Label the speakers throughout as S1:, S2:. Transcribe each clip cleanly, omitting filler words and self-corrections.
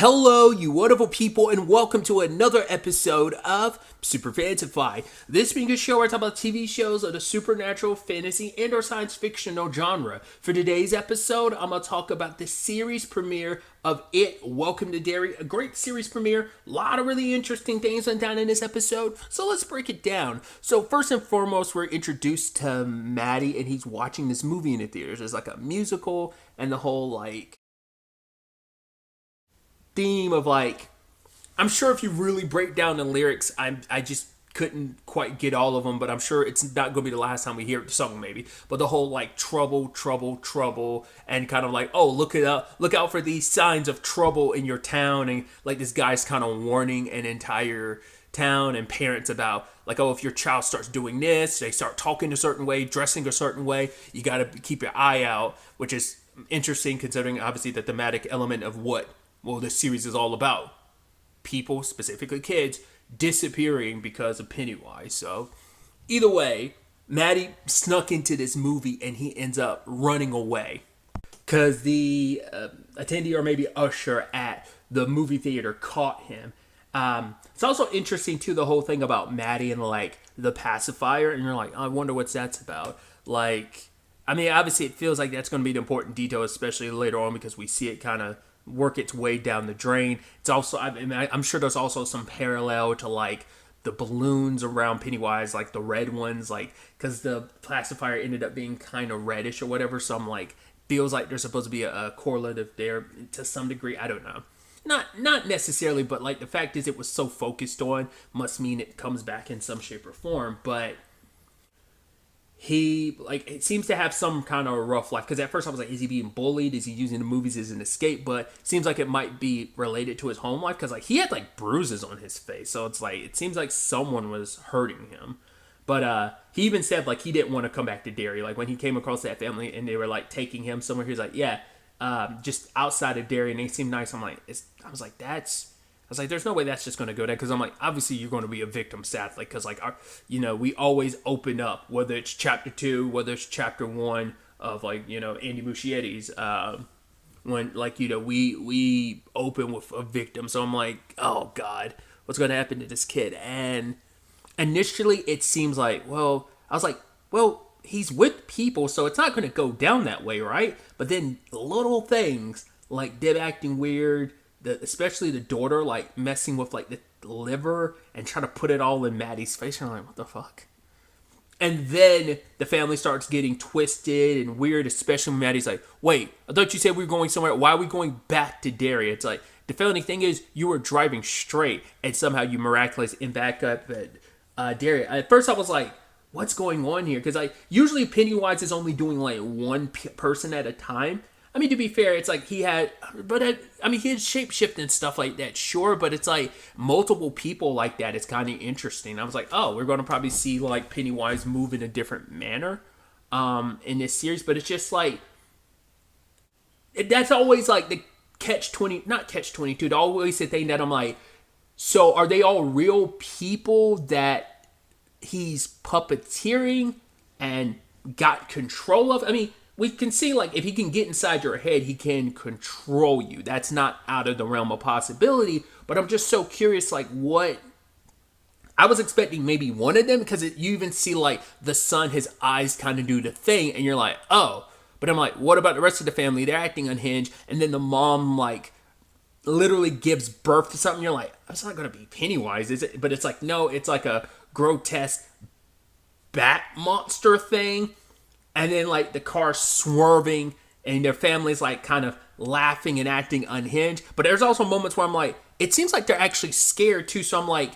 S1: Hello, you wonderful people, and welcome to another episode of SuperFantaFi. This being a show where I talk about TV shows of the supernatural, fantasy, and or science fictional genre. For today's episode, I'm going to talk about the series premiere of It, Welcome to Derry. A great series premiere. A lot of really interesting things went down in this episode, so let's break it down. So first and foremost, we're introduced to Maddie, and he's watching this movie in the theaters. It's like a musical, and the whole, theme of I'm sure if you really break down the lyrics, I just couldn't quite get all of them, but I'm sure it's not going to be the last time we hear the song maybe. But the whole trouble, trouble, trouble, and kind of look out for these signs of trouble in your town, and this guy's kind of warning an entire town and parents about if your child starts doing this, they start talking a certain way, dressing a certain way, you got to keep your eye out, which is interesting considering obviously the thematic element of what this series is all about. People, specifically kids, disappearing because of Pennywise. So, either way, Maddie snuck into this movie and he ends up running away. Because the attendee or maybe usher at the movie theater caught him. It's also interesting, too, the whole thing about Maddie and, the pacifier. And you're like, I wonder what that's about. Obviously it feels like that's going to be the important detail, especially later on, because we see it kind of work its way down the drain. It's also, I'm sure there's also some parallel to the balloons around Pennywise, the red ones, because the pacifier ended up being kind of reddish or whatever. So I'm feels like there's supposed to be a correlative there to some degree. I don't know. Not necessarily, but the fact is it was so focused on must mean it comes back in some shape or form. But he it seems to have some kind of a rough life, because at first I was is he being bullied, is he using the movies as an escape? But it seems like it might be related to his home life, because he had bruises on his face, so it's it seems like someone was hurting him. But he even said he didn't want to come back to Derry, when he came across that family and they were taking him somewhere, he was just outside of Derry, and they seemed nice. There's no way that's just going to go down, because I'm obviously you're going to be a victim, sadly, because we always open up, whether it's chapter 2, whether it's chapter 1 of Andy Muschietti's, when we open with a victim. So I'm oh God, what's going to happen to this kid? And initially it seems he's with people, so it's not going to go down that way, right? But then little things like them acting weird, especially the daughter, messing with, the liver and trying to put it all in Maddie's face. And I'm what the fuck? And then the family starts getting twisted and weird, especially when Maddie's wait, I thought you said we were going somewhere. Why are we going back to Derry? It's the funny thing is, you were driving straight, and somehow you miraculously end back up at Derry. At first I was what's going on here? Because usually Pennywise is only doing one person at a time. To be fair, it's he had, but he had shapeshift and stuff like that, sure, but it's multiple people like that. It's kind of interesting. I was oh, we're going to probably see Pennywise move in a different manner in this series, but it's just that's always the not catch-22, always the thing that I'm so are they all real people that he's puppeteering and got control of? We can see, if he can get inside your head, he can control you. That's not out of the realm of possibility, but I'm just so curious, what... I was expecting maybe one of them, because you even see, the son, his eyes kind of do the thing, and you're oh. But I'm what about the rest of the family? They're acting unhinged, and then the mom, literally gives birth to something. You're it's not going to be Pennywise, is it? But it's no, it's a grotesque bat monster thing. And then, the car swerving, and their family's, kind of laughing and acting unhinged. But there's also moments where I'm it seems like they're actually scared, too. So I'm like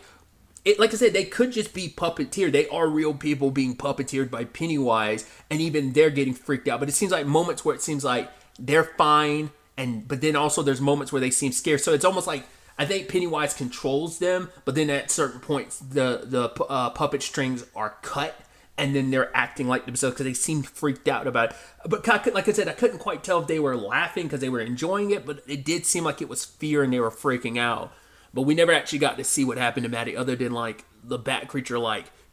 S1: I said, they could just be puppeteered. They are real people being puppeteered by Pennywise, and even they're getting freaked out. But it seems moments where it seems they're fine, but then also there's moments where they seem scared. So it's almost I think Pennywise controls them, but then at certain points, the puppet strings are cut, and then they're acting like themselves because they seemed freaked out about it. But like I said, I couldn't quite tell if they were laughing because they were enjoying it, but it did seem like it was fear and they were freaking out. But we never actually got to see what happened to Maddie other than the bat creature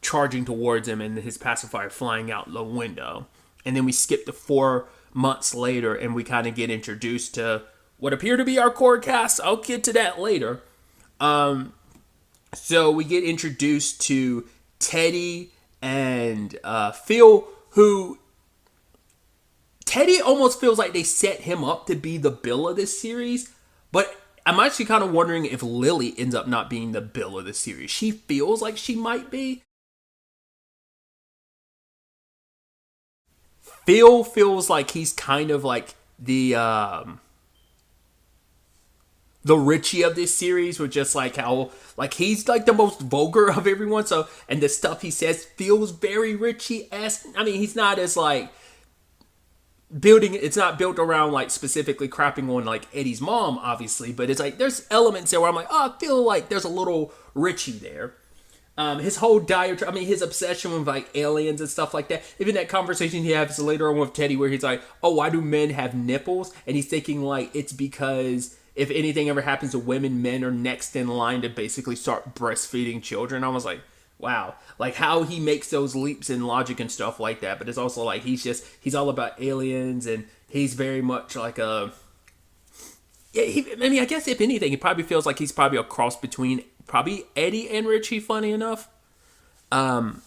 S1: charging towards him and his pacifier flying out the window. And then we skip to 4 months later and we kind of get introduced to what appear to be our core cast. I'll get to that later. So we get introduced to Teddy and Phil, who Teddy almost feels like they set him up to be the Bill of this series, but I'm actually kind of wondering if Lily ends up not being the Bill of the series. She feels like she might be. Phil feels like he's kind of like the Richie of this series, with just like how like he's like the most vulgar of everyone. So, and the stuff he says feels very Richie-esque. I mean, he's not as like it's not built around like specifically crapping on like Eddie's mom, obviously, but it's like there's elements there where I'm like, oh, I feel like there's a little Richie there. His whole diatribe, I mean, his obsession with like aliens and stuff like that. Even that conversation he has later on with Teddy, where he's like, "Oh, why do men have nipples?" And he's thinking like it's because if anything ever happens to women, men are next in line to basically start breastfeeding children. I was like, wow, like how he makes those leaps in logic and stuff like that. But it's also like he's all about aliens, and he's very much like a. Yeah, I mean, I guess if anything, he probably feels like he's probably a cross between probably Eddie and Richie, funny enough. And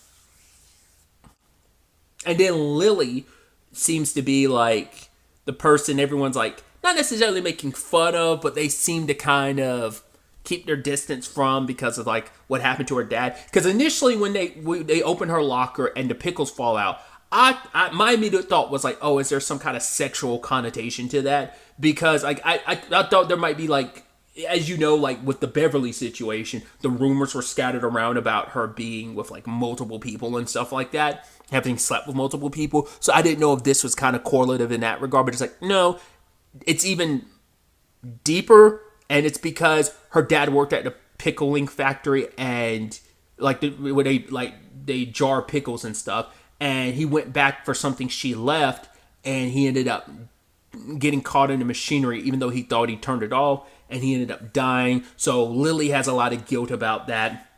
S1: then Lily seems to be like the person everyone's like not necessarily making fun of, but they seem to kind of keep their distance from because of like what happened to her dad. Because initially when they open her locker and the pickles fall out, my immediate thought was like, oh, is there some kind of sexual connotation to that? Because like I thought there might be like, as you know, like with the Beverly situation, the rumors were scattered around about her being with like multiple people and stuff like that, having slept with multiple people. So I didn't know if this was kind of correlative in that regard, but it's like, no, it's even deeper, and it's because her dad worked at the pickling factory, and like they jar pickles and stuff, and he went back for something she left, and he ended up getting caught in the machinery, even though he thought he turned it off, and he ended up dying. So Lily has a lot of guilt about that.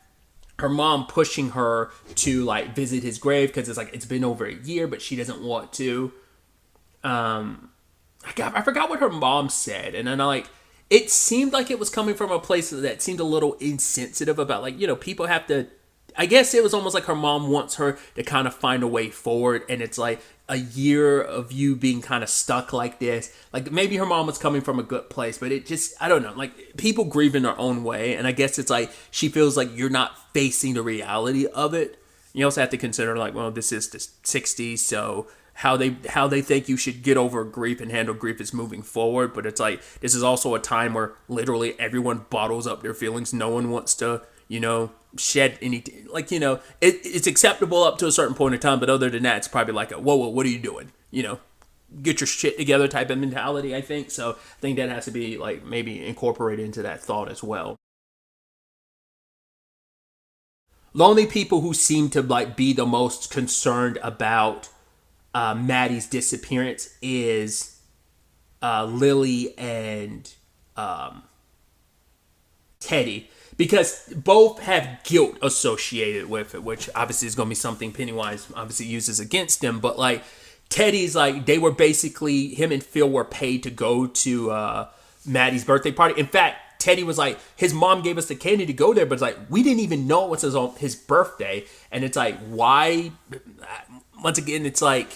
S1: Her mom pushing her to like visit his grave because it's like it's been over a year, but she doesn't want to. I forgot what her mom said, and then it seemed like it was coming from a place that seemed a little insensitive about like, you know, people have to. I guess it was almost like her mom wants her to kind of find a way forward, and it's like a year of you being kind of stuck like this. Like maybe her mom was coming from a good place, but it just, I don't know, like people grieve in their own way, and I guess it's like she feels like you're not facing the reality of it. You also have to consider like, well, this is the 60s, so how they think you should get over grief and handle grief is moving forward, but it's like this is also a time where literally everyone bottles up their feelings. No one wants to, you know, shed anything. Like, you know, it's acceptable up to a certain point in time, but other than that, it's probably like a whoa, what are you doing? You know, get your shit together type of mentality, I think. So I think that has to be like maybe incorporated into that thought as well. The only people who seem to like be the most concerned about Maddie's disappearance is Lily and Teddy, because both have guilt associated with it, which obviously is going to be something Pennywise obviously uses against them. But like Teddy's like, they were basically, him and Phil were paid to go to Maddie's birthday party. In fact, Teddy was like, his mom gave us the candy to go there, but it's like, we didn't even know it was his birthday. And it's like, why? Once again, it's like,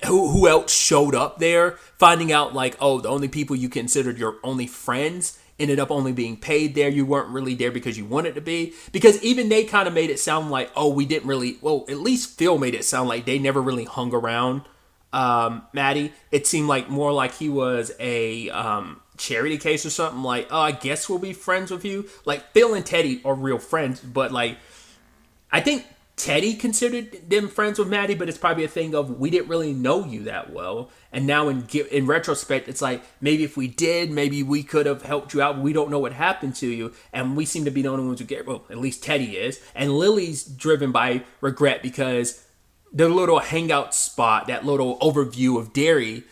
S1: who else showed up there? Finding out like, oh, the only people you considered your only friends ended up only being paid there. You weren't really there because you wanted to be. Because even they kind of made it sound like, oh, we didn't really, well, at least Phil made it sound like they never really hung around Maddie. It seemed like more like he was a charity case or something, like, oh, I guess we'll be friends with you. Like Phil and Teddy are real friends, but like I think Teddy considered them friends with Maddie, but it's probably a thing of we didn't really know you that well. And now in retrospect, it's like maybe if we did, maybe we could have helped you out. But we don't know what happened to you, and we seem to be the only ones who get. Well, at least Teddy is, and Lily's driven by regret because the little hangout spot, that little overview of Derry,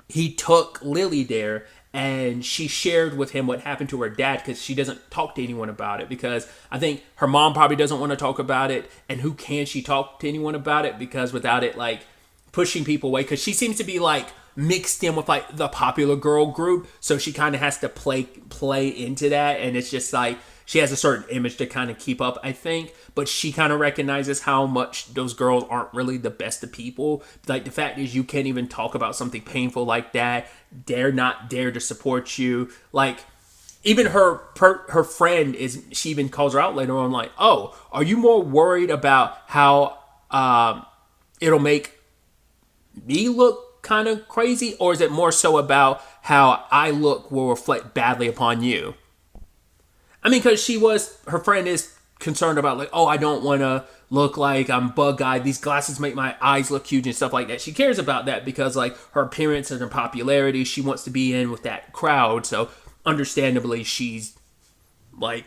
S1: he took Lily there. And she shared with him what happened to her dad because she doesn't talk to anyone about it, because I think her mom probably doesn't want to talk about it. And who can she talk to anyone about it? Because without it, like, pushing people away, because she seems to be like mixed in with like the popular girl group, so she kind of has to play into that, and it's just like she has a certain image to kind of keep up, I think. But she kind of recognizes how much those girls aren't really the best of people. Like, the fact is, you can't even talk about something painful like that. They're not there to support you. Like, even her friend she even calls her out later on, like, oh, are you more worried about how it'll make me look kind of crazy, or is it more so about how I look will reflect badly upon you? I mean, because her friend is concerned about, like, oh, I don't want to look like I'm bug-eyed. These glasses make my eyes look huge and stuff like that. She cares about that because, like, her appearance and her popularity, she wants to be in with that crowd. So, understandably, she's, like,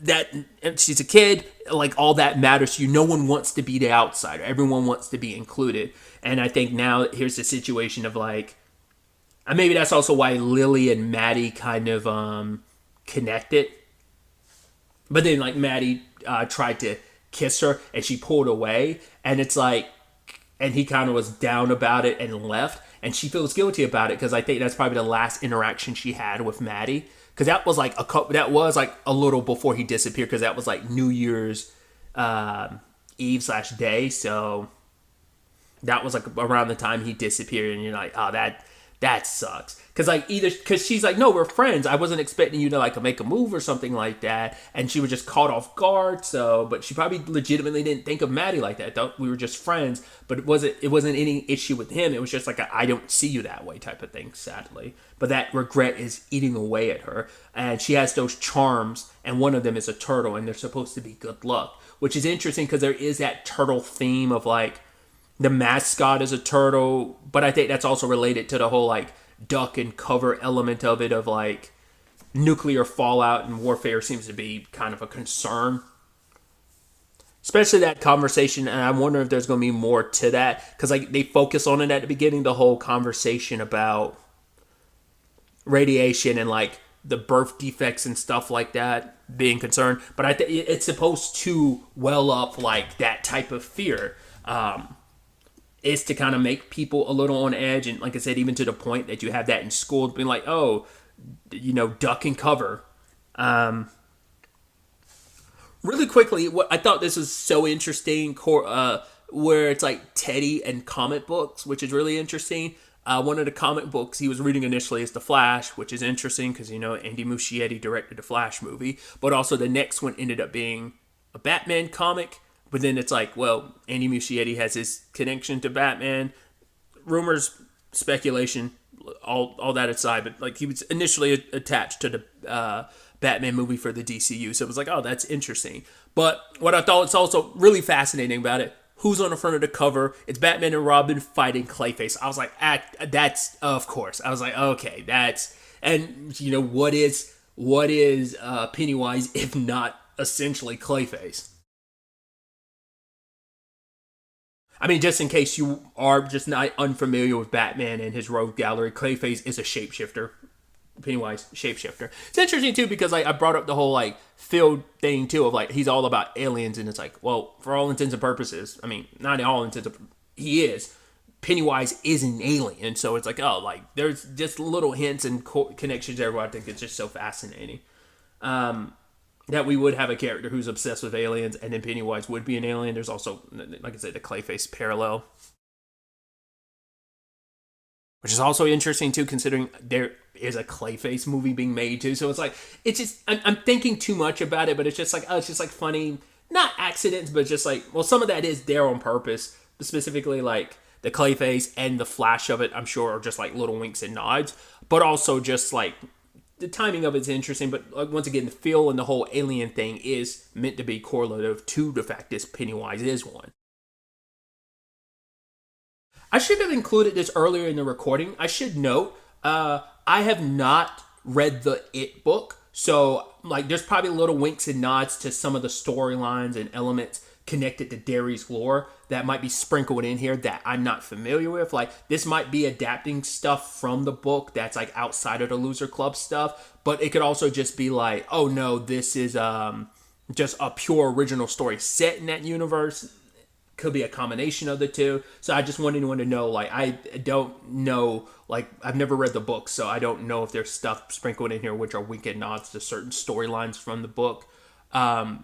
S1: that, and she's a kid, like, all that matters to you. No one wants to be the outsider. Everyone wants to be included. And I think now here's the situation of, like, and maybe that's also why Lily and Maddie kind of connected. But then, like, Maddie tried to kiss her, and she pulled away. And it's like, and he kind of was down about it and left. And she feels guilty about it because I think that's probably the last interaction she had with Maddie. Because that was like a little before he disappeared. Because that was like New Year's Eve/day. So that was like around the time he disappeared, and you're like, oh, that sucks. Because she's like, no, we're friends. I wasn't expecting you to like make a move or something like that. And she was just caught off guard. So, but she probably legitimately didn't think of Maddie like that. Thought we were just friends. But it wasn't any issue with him. It was just like I don't see you that way type of thing, sadly. But that regret is eating away at her. And she has those charms, and one of them is a turtle, and they're supposed to be good luck. Which is interesting because there is that turtle theme of like, the mascot is a turtle, but I think that's also related to the whole like duck and cover element of it, of like nuclear fallout and warfare seems to be kind of a concern. Especially that conversation, and I wonder if there's going to be more to that, because like they focus on it at the beginning, the whole conversation about radiation and like the birth defects and stuff like that being concerned. But I think it's supposed to well up like that type of fear. Is to kind of make people a little on edge. And like I said, even to the point that you have that in school, being like, oh, duck and cover. Really quickly, what I thought this was so interesting, where it's like Teddy and comic books, which is really interesting. One of the comic books he was reading initially is The Flash, which is interesting because, Andy Muschietti directed the Flash movie. But also the next one ended up being a Batman comic. But then it's like, well, Andy Muschietti has his connection to Batman. Rumors, speculation, all that aside. But like he was initially attached to the Batman movie for the DCU. So it was like, oh, that's interesting. But what I thought was also really fascinating about it, who's on the front of the cover? It's Batman and Robin fighting Clayface. I was like, that's, of course. I was like, okay, that's, and what is Pennywise if not essentially Clayface? I mean, just in case you are just not unfamiliar with Batman and his rogue gallery, Clayface is a shapeshifter. Pennywise, shapeshifter. It's interesting, too, because I brought up the whole, like, field thing, too, of, like, he's all about aliens, and it's like, well, for all intents and purposes, I mean, not all intents and purposes, he is. Pennywise is an alien, so it's like, oh, like, there's just little hints and connections there where I think it's just so fascinating. That we would have a character who's obsessed with aliens, and then Pennywise would be an alien. There's also, like I said, the Clayface parallel. Which is also interesting, too, considering there is a Clayface movie being made, too. So it's like, it's just, I'm thinking too much about it, but it's just like, oh, it's just like funny, not accidents, but just like, well, some of that is there on purpose. But specifically, like, the Clayface and the flash of it, I'm sure, are just like little winks and nods. But also just like, the timing of it's interesting, but once again, the feel and the whole alien thing is meant to be correlative to the fact that Pennywise is one. I should have included this earlier in the recording. I should note, I have not read the It book, so like there's probably little winks and nods to some of the storylines and elements connected to Derry's lore that might be sprinkled in here that I'm not familiar with. Like, this might be adapting stuff from the book that's like outside of the Loser Club stuff, but it could also just be like, oh no, this is just a pure original story set in that universe. could be a combination of the two. So I just wanted anyone to know, like, I don't know, like, I've never read the book, so I don't know if there's stuff sprinkled in here which are wicked nods to certain storylines from the book. My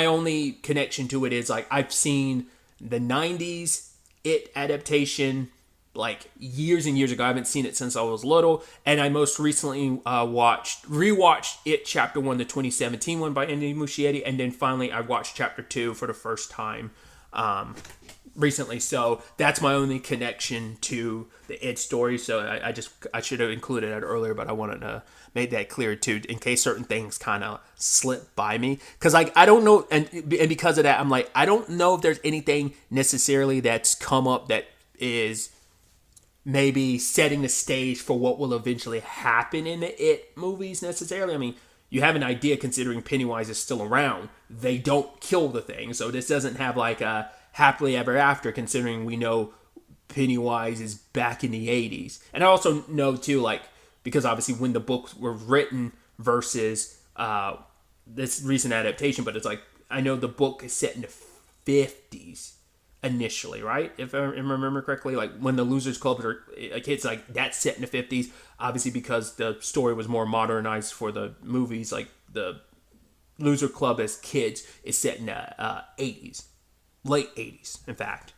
S1: only connection to it is, like, I've seen the 90s It adaptation like years and years ago. I haven't seen it since I was little, and I most recently rewatched It Chapter 1, the 2017 one by Andy Muschietti, and then finally I watched Chapter 2 for the first time recently. So that's my only connection to the It story. So I should have included that earlier, but I wanted to make that clear too, in case certain things kind of slip by me, because like I don't know, and because of that, I'm like, I don't know if there's anything necessarily that's come up that is maybe setting the stage for what will eventually happen in the It movies necessarily. I mean, you have an idea considering Pennywise is still around. They don't kill the thing, so this doesn't have like a happily ever after, considering we know Pennywise is back in the 80s. And I also know too, like, because obviously when the books were written versus this recent adaptation, but it's like, I know the book is set in the 50s initially, right? If I remember correctly, like when the Losers Club are like, it's like that's set in the 50s, obviously because the story was more modernized for the movies. Like the Loser Club as kids is set in the 80s, late 80s, in fact.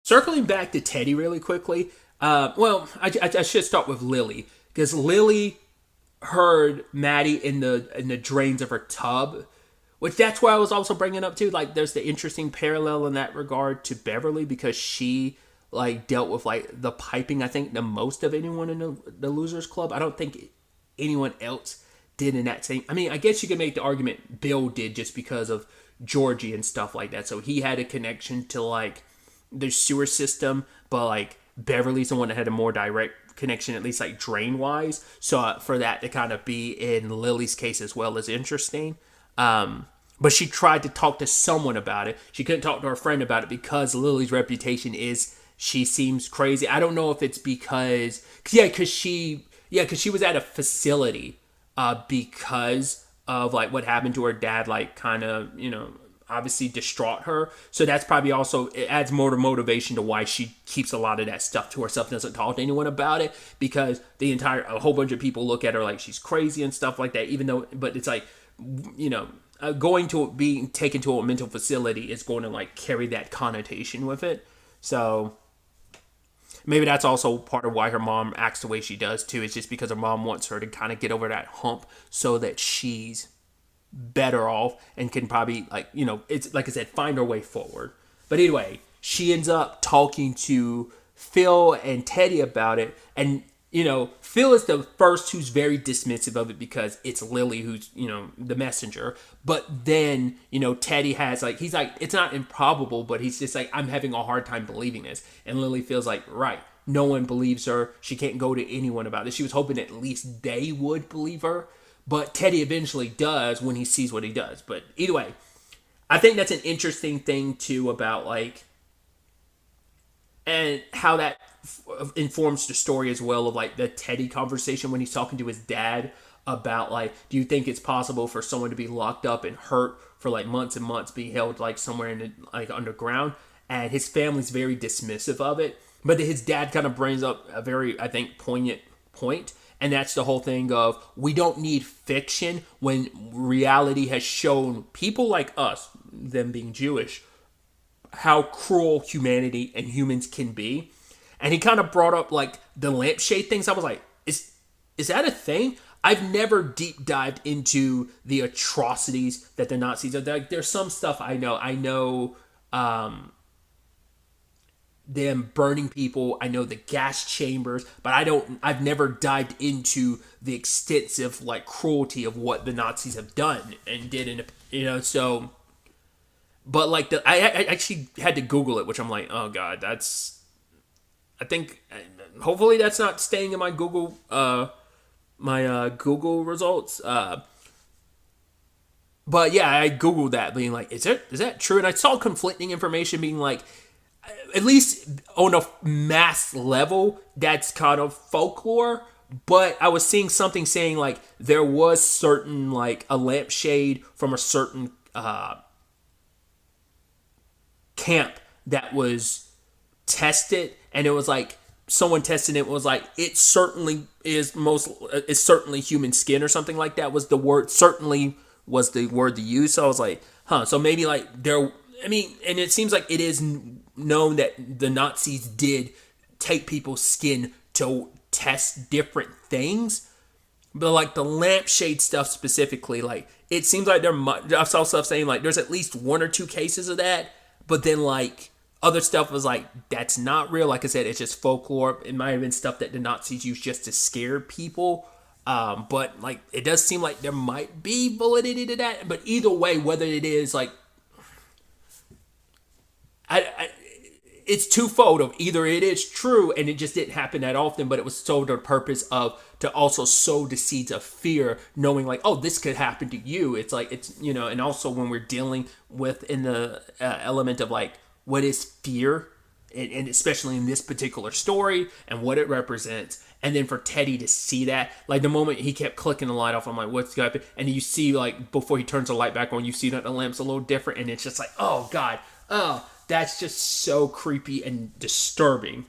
S1: Circling back to Teddy really quickly, I should start with Lily, because Lily heard Maddie in the drains of her tub, which that's why I was also bringing up too. Like, there's the interesting parallel in that regard to Beverly, because she like dealt with like the piping, I think, the most of anyone in the Losers Club. I don't think anyone else did in that same. I mean, I guess you could make the argument Bill did just because of Georgie and stuff like that. So he had a connection to like the sewer system, but like Beverly's the one that had a more direct connection, at least like drain wise. So for that to kind of be in Lily's case as well is interesting. But she tried to talk to someone about it. She couldn't talk to her friend about it because Lily's reputation is she seems crazy. I don't know if it's because she was at a facility because of like what happened to her dad, like kind of, obviously distraught her. So that's probably also, it adds more motivation to why she keeps a lot of that stuff to herself, doesn't talk to anyone about it, because a whole bunch of people look at her like she's crazy and stuff like that, even though, but it's like, going to being taken to a mental facility is going to like carry that connotation with it. So maybe that's also part of why her mom acts the way she does too. It's just because her mom wants her to kind of get over that hump so that she's better off and can probably it's like I said, find her way forward. But anyway, she ends up talking to Phil and Teddy about it, and Phil is the first who's very dismissive of it because it's Lily who's, the messenger. But then, Teddy has like, he's like, it's not improbable, but he's just like, I'm having a hard time believing this. And Lily feels like, right, no one believes her. She can't go to anyone about this. She was hoping at least they would believe her. But Teddy eventually does when he sees what he does. But either way, I think that's an interesting thing too about like, and how that informs the story as well of like the Teddy conversation when he's talking to his dad about like, do you think it's possible for someone to be locked up and hurt for like months and months, be held like somewhere in the, like underground? And his family's very dismissive of it. But his dad kind of brings up a very, I think, poignant point. And that's the whole thing of, we don't need fiction when reality has shown people like us, them being Jewish, how cruel humanity and humans can be. And he kind of brought up like the lampshade things. I was like, is that a thing? I've never deep dived into the atrocities that the Nazis are. Like, there's some stuff I know them burning people. I know the gas chambers, but I've never dived into the extensive like cruelty of what the Nazis have done and did so. But like I actually had to Google it, which I'm like, oh god, I think hopefully that's not staying in my Google Google results. But yeah, I Googled that, being like, is that true? And I saw conflicting information being like, at least on a mass level, that's kind of folklore. but I was seeing something saying like there was certain like a lampshade from a certain camp that was tested, and it was like someone tested it was like it certainly is it's certainly human skin or something like that was the word. Certainly was the word to use. So I was like, huh. So maybe like there. I mean, and it seems like it is known that the Nazis did take people's skin to test different things, but like the lampshade stuff specifically, like it seems like I saw stuff saying like there's at least one or two cases of that, but then like other stuff was like that's not real. Like I said, it's just folklore. It might have been stuff that the Nazis used just to scare people. But like it does seem like there might be validity to that. But either way, whether it is like it's twofold of either it is true and it just didn't happen that often, but it was so the purpose of to also sow the seeds of fear, knowing like, oh, this could happen to you. It's like, it's, you know, and also when we're dealing with in the element of like, what is fear? And especially in this particular story and what it represents. And then for Teddy to see that, like the moment he kept clicking the light off, I'm like, what's going to happen? And you see like, before he turns the light back on, you see that the lamp's a little different. And it's just like, oh God, oh, that's just so creepy and disturbing.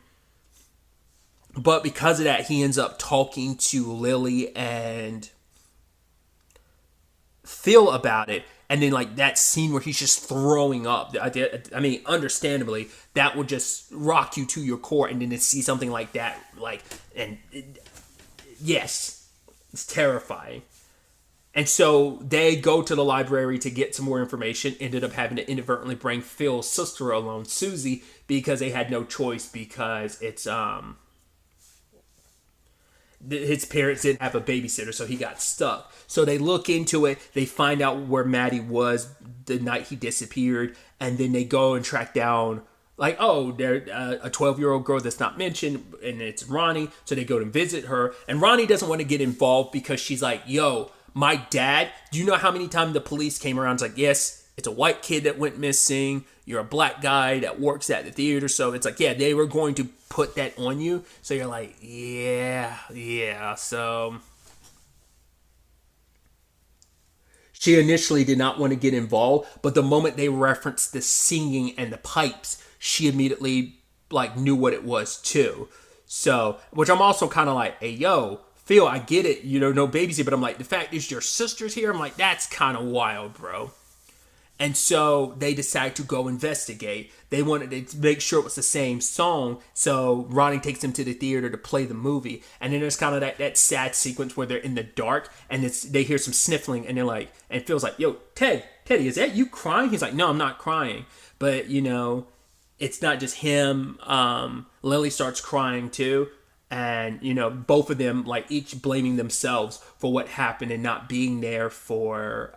S1: But because of that, he ends up talking to Lily and Phil about it. And then like that scene where he's just throwing up. I mean, understandably, that would just rock you to your core. And then to see something like that, like, and yes, it's terrifying. And so they go to the library to get some more information, ended up having to inadvertently bring Phil's sister along, Susie, because they had no choice because it's, his parents didn't have a babysitter, so he got stuck. So they look into it, they find out where Maddie was the night he disappeared, and then they go and track down, like, oh, there's a 12-year-old girl that's not mentioned, and it's Ronnie, so they go to visit her, and Ronnie doesn't want to get involved because she's like, yo, my dad, do you know how many times the police came around? It's like, yes, it's a white kid that went missing. You're a black guy that works at the theater. So it's like, yeah, they were going to put that on you. So you're like, yeah. So she initially did not want to get involved. But the moment they referenced the singing and the pipes, she immediately like knew what it was too. So, which I'm also kind of like, hey, yo, Phil, I get it, you know, no babysitter, but I'm like, the fact is your sister's here. I'm like, that's kind of wild, bro. And so they decide to go investigate. They wanted to make sure it was the same song. So Ronnie takes them to the theater to play the movie. And then there's kind of that sad sequence where they're in the dark and they hear some sniffling and they're like, and Phil's like, yo, Teddy, is that you crying? He's like, no, I'm not crying. But, you know, it's not just him. Lily starts crying too. And, you know, both of them, like, each blaming themselves for what happened and not being there for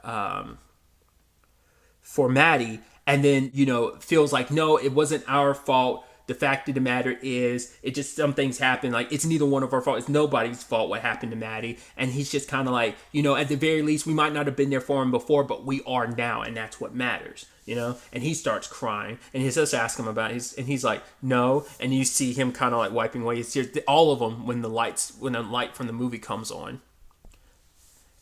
S1: Maddie. And then, you know, feels like, no, it wasn't our fault. The fact of the matter is, it just, some things happen. Like, it's neither one of our fault. It's nobody's fault what happened to Maddie. And he's just kind of like, you know, at the very least, we might not have been there for him before, but we are now. And that's what matters, you know? And he starts crying. And his sister asks him about it. And he's like, no. And you see him kind of like wiping away his tears. All of them when the light from the movie comes on.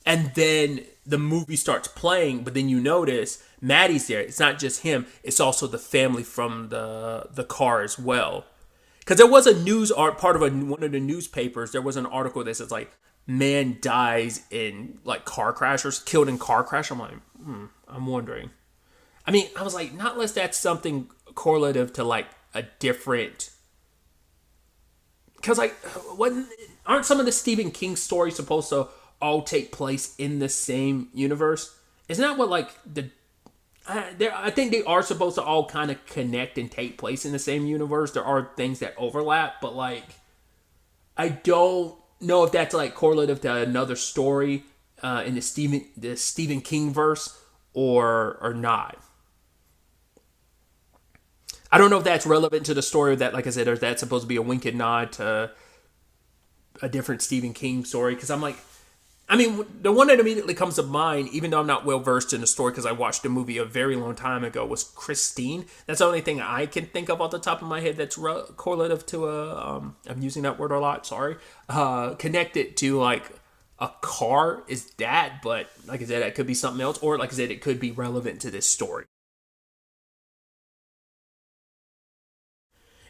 S1: And then the movie starts playing, but then you notice Maddie's there. It's not just him. It's also the family from the car as well. Because there was a news part of one of the newspapers. There was an article that says like, man dies in like car crash or killed in car crash. I'm like, I'm wondering. I mean, I was like, not unless that's something correlative to like a different. Because like, aren't some of the Stephen King stories supposed to all take place in the same universe? Isn't that what like I think they are supposed to all kind of connect and take place in the same universe. There are things that overlap, but like I don't know if that's like correlative to another story in the Stephen King verse or not. I don't know if that's relevant to the story of that, like I said, or if that's supposed to be a wink and nod to a different Stephen King story. Because I'm like, I mean, the one that immediately comes to mind, even though I'm not well versed in the story because I watched a movie a very long time ago, was Christine. That's the only thing I can think of off the top of my head that's correlative to I'm using that word a lot. Sorry. Connected to like a car is that, but like I said, it could be something else, or like I said, it could be relevant to this story.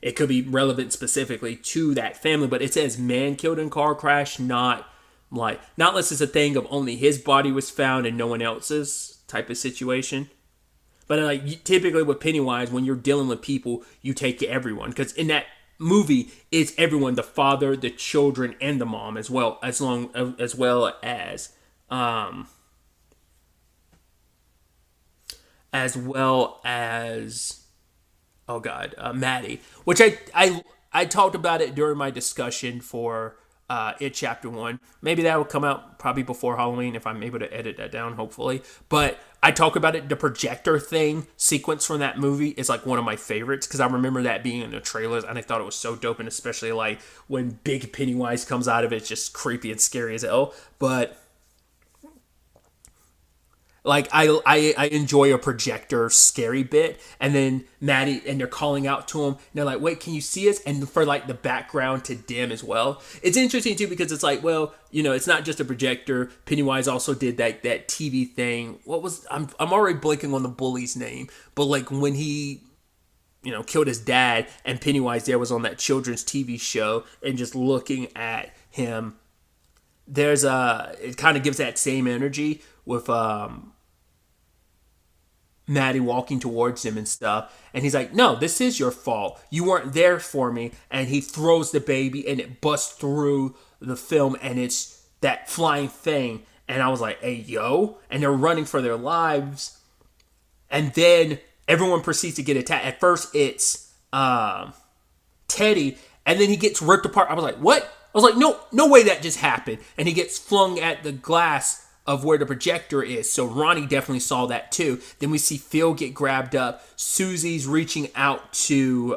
S1: It could be relevant specifically to that family, but it says man killed in car crash, not unless it's a thing of only his body was found and no one else's type of situation. But like typically with Pennywise, when you're dealing with people, you take everyone because in that movie, it's everyone: the father, the children, and the mom as well um as well as oh god, Maddie, which I talked about it during my discussion for it chapter one. Maybe that will come out probably before Halloween if I'm able to edit that down, hopefully. But I talk about it. The projector thing sequence from that movie is like one of my favorites because I remember that being in the trailers and I thought it was so dope, and especially like when Big Pennywise comes out of it, it's just creepy and scary as hell. But like I enjoy a projector scary bit, and then Maddie and they're calling out to him and they're like, wait, can you see us? And for like the background to dim as well. It's interesting too because it's like, well, it's not just a projector. Pennywise also did that TV thing. What was I'm already blanking on the bully's name, but like when he killed his dad and Pennywise there was on that children's TV show and just looking at him, it kind of gives that same energy with Maddie walking towards him and stuff. And he's like, no, this is your fault. You weren't there for me. And he throws the baby and it busts through the film and it's that flying thing. And I was like, hey, yo. And they're running for their lives. And then everyone proceeds to get attacked. At first, it's Teddy. And then he gets ripped apart. I was like, what? I was like, no way that just happened. And he gets flung at the glass of where the projector is. So Ronnie definitely saw that too. Then we see Phil get grabbed up. Susie's reaching out to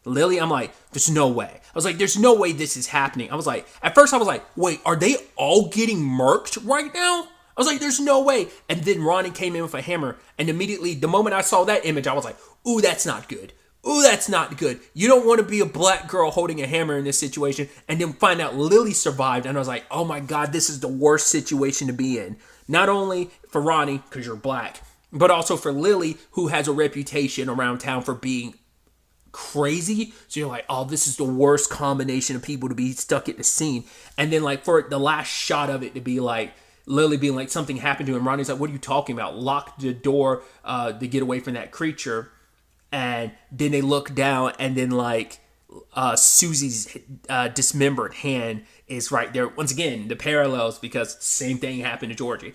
S1: Lily. I'm like, there's no way. I was like, there's no way this is happening. I was like, at first I was like, wait, are they all getting murked right now? I was like, there's no way. And then Ronnie came in with a hammer. And immediately, the moment I saw that image, I was like, ooh, that's not good. Ooh, that's not good. You don't want to be a black girl holding a hammer in this situation and then find out Lily survived. And I was like, oh my God, this is the worst situation to be in. Not only for Ronnie, because you're black, but also for Lily, who has a reputation around town for being crazy. So you're like, oh, this is the worst combination of people to be stuck at the scene. And then like for the last shot of it to be like, Lily being like, something happened to him. Ronnie's like, what are you talking about? Locked the door to get away from that creature. And then they look down, and then like Susie's dismembered hand is right there. Once again, the parallels because same thing happened to Georgie.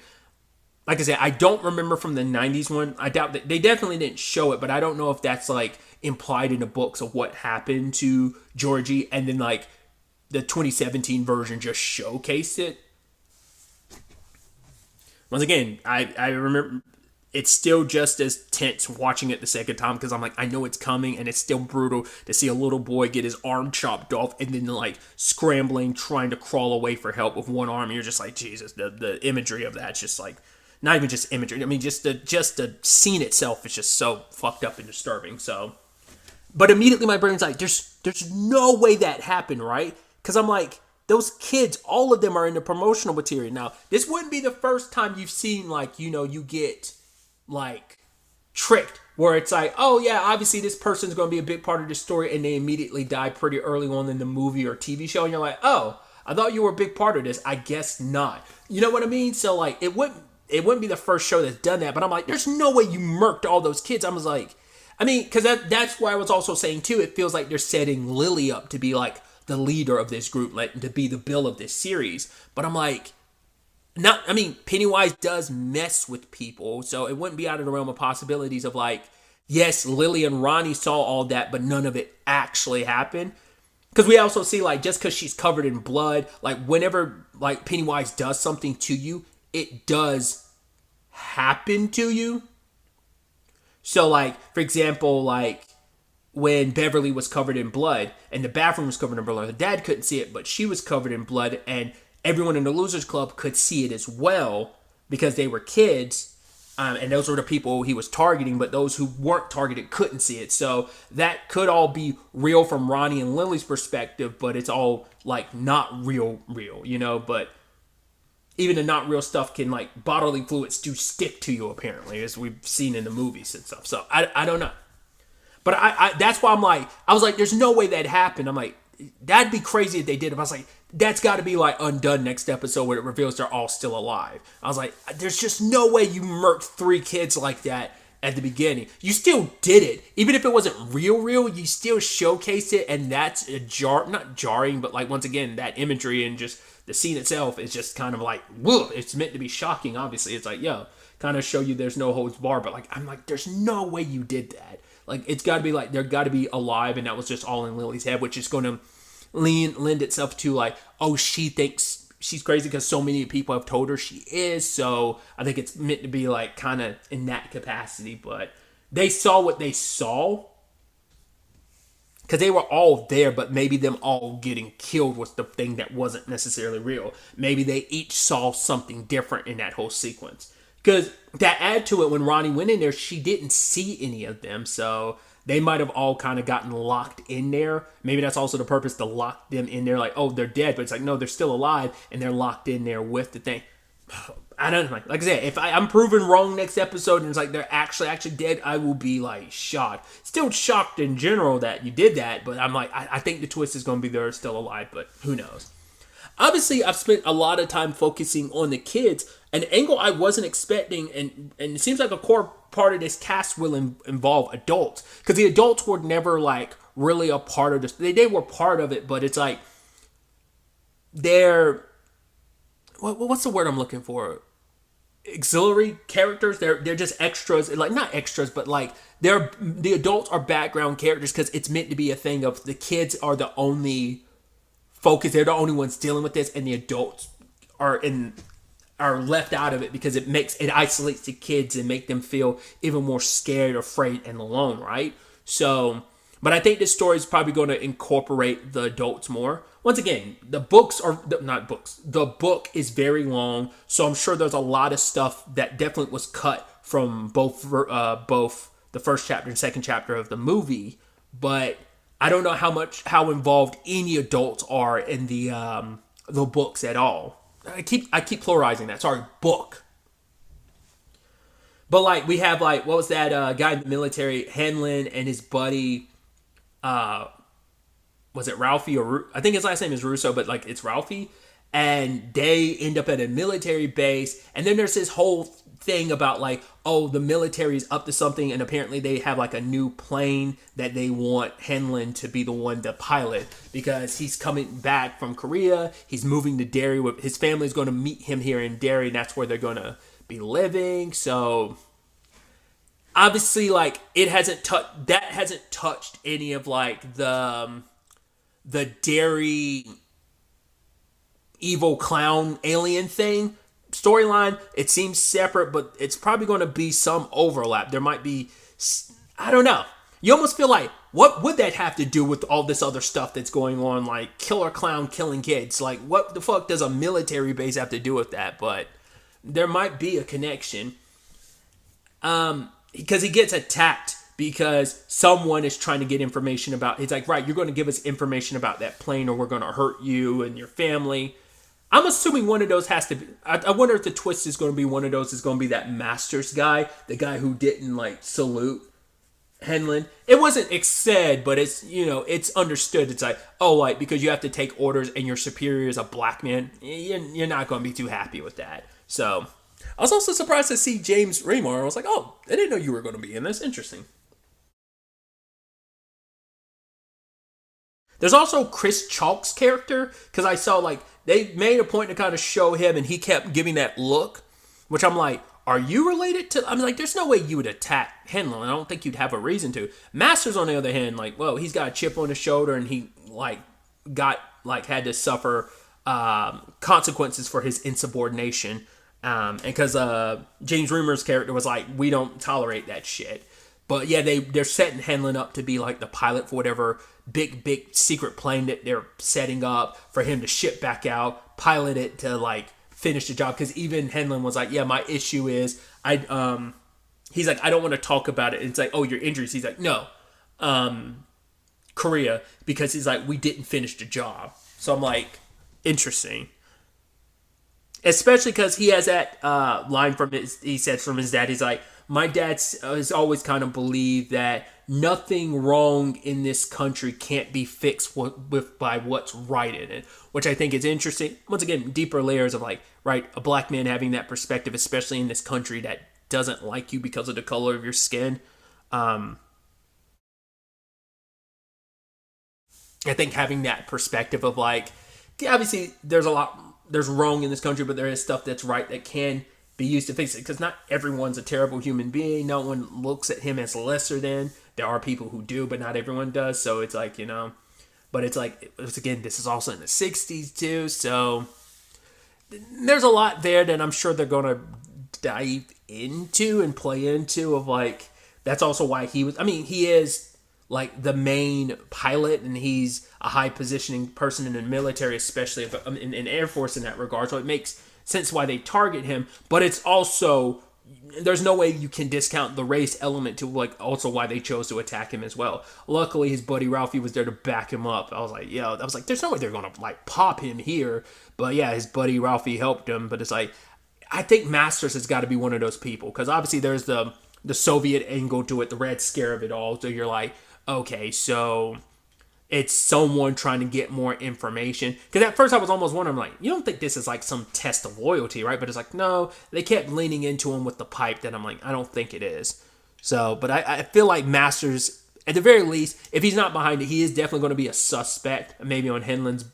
S1: Like I said, I don't remember from the 90s one. I doubt that they definitely didn't show it, but I don't know if that's like implied in the books of what happened to Georgie, and then like the 2017 version just showcased it. Once again, I remember it's still just as tense watching it the second time because I'm like, I know it's coming, and it's still brutal to see a little boy get his arm chopped off and then like scrambling, trying to crawl away for help with one arm. And you're just like, Jesus, the imagery of that's just like, not even just imagery. I mean, just the scene itself is just so fucked up and disturbing. So, but immediately my brain's like, there's no way that happened, right? Because I'm like, those kids, all of them are in the promotional material. Now, this wouldn't be the first time you've seen like, you get like tricked where it's like, oh yeah, obviously this person's going to be a big part of the story, and they immediately die pretty early on in the movie or TV show, and you're like, oh, I thought you were a big part of this. I guess not. You know what I mean? So like, it wouldn't be the first show that's done that, but I'm like, there's no way you murked all those kids. I was like, I mean, because that's why I was also saying too, it feels like they're setting Lily up to be like the leader of this group, like to be the Bill of this series. But I'm like, Pennywise does mess with people, so it wouldn't be out of the realm of possibilities of like, yes, Lily and Ronnie saw all that, but none of it actually happened. Because we also see like, just because she's covered in blood, like whenever like Pennywise does something to you, it does happen to you. So like, for example, like when Beverly was covered in blood and the bathroom was covered in blood, her dad couldn't see it, but she was covered in blood, and everyone in the Losers Club could see it as well because they were kids. And those were the people he was targeting, but those who weren't targeted couldn't see it. So that could all be real from Ronnie and Lily's perspective, but it's all like not real, you know. But even the not real stuff can, like, bodily fluids do stick to you, apparently, as we've seen in the movies and stuff. So I don't know. But I that's why I was like, there's no way that happened. I'm like, that'd be crazy if they did it. I was like, that's got to be like undone next episode where it reveals they're all still alive. I was like, there's just no way you murked 3 kids like that at the beginning. You still did it. Even if it wasn't real, you still showcased it, and that's not jarring, but like, once again, that imagery and just the scene itself is just kind of like, whoa, it's meant to be shocking, obviously. It's like, yo, kind of show you there's no holds bar, but like, I'm like, there's no way you did that. Like, it's got to be like, they're got to be alive, and that was just all in Lily's head, which is going to lend itself to like, oh, she thinks she's crazy because so many people have told her she is. So I think it's meant to be like kind of in that capacity. But they saw what they saw because they were all there, but maybe them all getting killed was the thing that wasn't necessarily real. Maybe they each saw something different in that whole sequence. Because that add to it, when Ronnie went in there, she didn't see any of them. So they might have all kind of gotten locked in there. Maybe that's also the purpose, to lock them in there. Like, oh, they're dead. But it's like, no, they're still alive. And they're locked in there with the thing. I don't know. Like I said, if I'm proven wrong next episode and it's like they're actually dead, I will be like shocked. Still shocked in general that you did that. But I'm like, I think the twist is going to be they're still alive. But who knows? Obviously, I've spent a lot of time focusing on the kids. An angle I wasn't expecting, and it seems like a core part of this cast will involve adults. Because the adults were never, like, really a part of this. They were part of it, but it's like, they're, what's the word I'm looking for? Auxiliary characters. They're just extras. Like, not extras, but like, the adults are background characters because it's meant to be a thing of the kids are the only focus. They're the only ones dealing with this, and the adults are left out of it because it isolates the kids and make them feel even more scared, afraid, and alone, right? So, but I think this story is probably going to incorporate the adults more. Once again, the book is very long, so I'm sure there's a lot of stuff that definitely was cut from both the first chapter and second chapter of the movie, but I don't know how involved any adults are in the books at all. I keep pluralizing that. Sorry, book. But like, we have like, what was that guy in the military, Hanlon, and his buddy, was it Ralphie or I think his last name is Russo, but like it's Ralphie, and they end up at a military base, and then there's this whole thing about like, oh, the military's up to something, and apparently they have like a new plane that they want Hanlon to be the one to pilot because he's coming back from Korea. He's moving to Derry. His family's going to meet him here in Derry, and that's where they're going to be living. So obviously, like, it hasn't touched any of like the Derry evil clown alien thing storyline. It seems separate, but it's probably going to be some overlap. There might be, I don't know. You almost feel like, what would that have to do with all this other stuff that's going on, like killer clown killing kids? Like, what the fuck does a military base have to do with that? But there might be a connection. Because he gets attacked because someone is trying to get information about, it's like, right, you're going to give us information about that plane or we're going to hurt you and your family. I'm assuming one of those has to be, I wonder if the twist is going to be one of those is going to be that Masters guy, the guy who didn't like salute Henlon. It wasn't said, but it's, you know, it's understood. It's like, oh, like, because you have to take orders and your superior is a black man, you're not going to be too happy with that. So I was also surprised to see James Remar. I was like, oh, I didn't know you were going to be in this. Interesting. There's also Chris Chalk's character, because I saw, like, they made a point to kind of show him, and he kept giving that look, which I'm like, are you related to... I'm like, there's no way you would attack Henlon. I don't think you'd have a reason to. Masters, on the other hand, like, well, he's got a chip on his shoulder, and he, like, had to suffer consequences for his insubordination. And because James Reamer's character was like, we don't tolerate that shit. But yeah, they're setting Henlon up to be like the pilot for whatever big secret plane that they're setting up for him to ship back out. pilot it to like finish the job, because even Henlon was like, yeah, my issue is he's like, I don't want to talk about it. And it's like, oh, your injuries. He's like, no, Korea, because he's like, we didn't finish the job. So I'm like, interesting. Especially because he has that line he says from his dad. He's like, my dad has always kind of believed that nothing wrong in this country can't be fixed by what's right in it, which I think is interesting. Once again, deeper layers of like, right, a black man having that perspective, especially in this country that doesn't like you because of the color of your skin. I think having that perspective of like, yeah, obviously there's wrong in this country, but there is stuff that's right that can be used to fix it, because not everyone's a terrible human being. No one looks at him as lesser than. There are people who do, but not everyone does. So it's like, but it's like, again, this is also in the 60s too. So there's a lot there that I'm sure they're going to dive into and play into of like, that's also why he is like the main pilot, and he's a high positioning person in the military, especially in Air Force in that regard. So it makes sense why they target him, but it's also, there's no way you can discount the race element to like also why they chose to attack him as well. Luckily, his buddy Ralphie was there to back him up. I was like, there's no way they're gonna like pop him here. But yeah, his buddy Ralphie helped him. But it's like, I think Masters has got to be one of those people, because obviously there's the Soviet angle to it, the Red Scare of it all. So you're like, okay, so it's someone trying to get more information. Because at first I was almost wondering, like, you don't think this is like some test of loyalty, right? But it's like, no, they kept leaning into him with the pipe, that I'm like, I don't think it is. So, but I feel like Masters, at the very least, if he's not behind it, he is definitely going to be a suspect, maybe on Henlon's,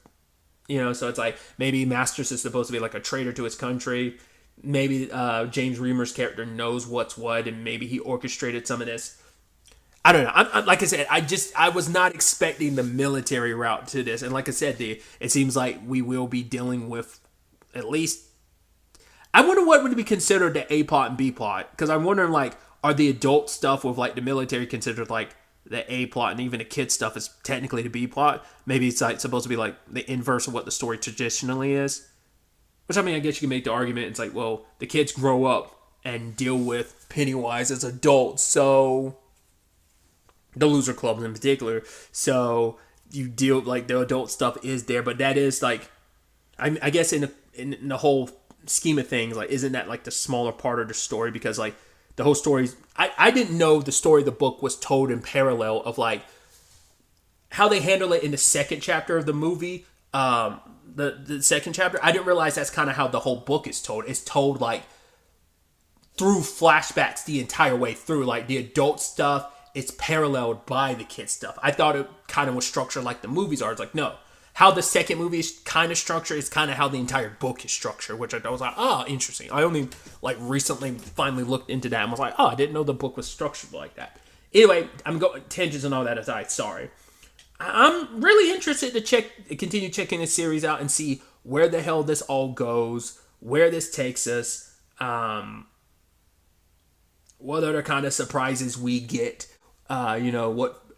S1: so it's like, maybe Masters is supposed to be like a traitor to his country. Maybe James Reamer's character knows what's what, and maybe he orchestrated some of this. I don't know. Like I said, I was not expecting the military route to this. And like I said, it seems like we will be dealing with at least, I wonder what would be considered the A plot and B plot. Because I'm wondering, like, are the adult stuff with like the military considered like the A plot, and even the kid stuff is technically the B plot? Maybe it's like supposed to be like the inverse of what the story traditionally is. Which, I mean, I guess you can make the argument. It's like, well, the kids grow up and deal with Pennywise as adults. So the loser clubs in particular. So you deal, like, the adult stuff is there, but that is like, I guess in the whole scheme of things, like, isn't that like the smaller part of the story? Because like the whole story, I didn't know the story of the book was told in parallel of like how they handle it in the second chapter of the movie. The second chapter, I didn't realize that's kind of how the whole book is told. It's told like through flashbacks the entire way through, like the adult stuff. It's paralleled by the kid stuff. I thought it kind of was structured like the movies are. It's like, no. How the second movie is kind of structured is kind of how the entire book is structured, which I was like, interesting. I only like recently finally looked into that and was like, I didn't know the book was structured like that. Anyway, I'm going tangents and all that aside. Sorry. I'm really interested to continue checking this series out and see where the hell this all goes, where this takes us, what other kind of surprises we get.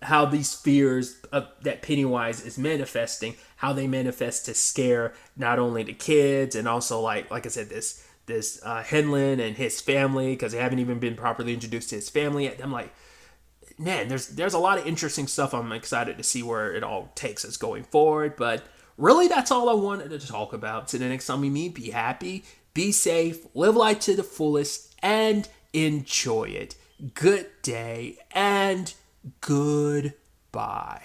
S1: How these fears that Pennywise is manifesting, how they manifest to scare not only the kids and also like I said, this Henlon and his family, because they haven't even been properly introduced to his family yet. I'm like, man, there's a lot of interesting stuff. I'm excited to see where it all takes us going forward. But really, that's all I wanted to talk about. So the next time we meet, be happy, be safe, live life to the fullest, and enjoy it. Good day and goodbye.